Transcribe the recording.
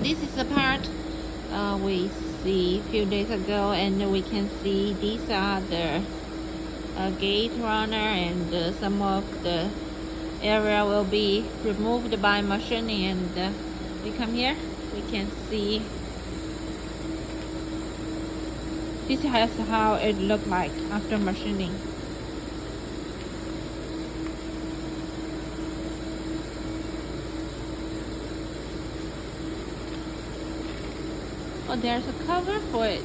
this is the part we see a few days ago, and we can see these are the gate runner, and some of the area will be removed by machining. And we come here, we can see this is how it looked like after machining. Oh, there's a cover for it.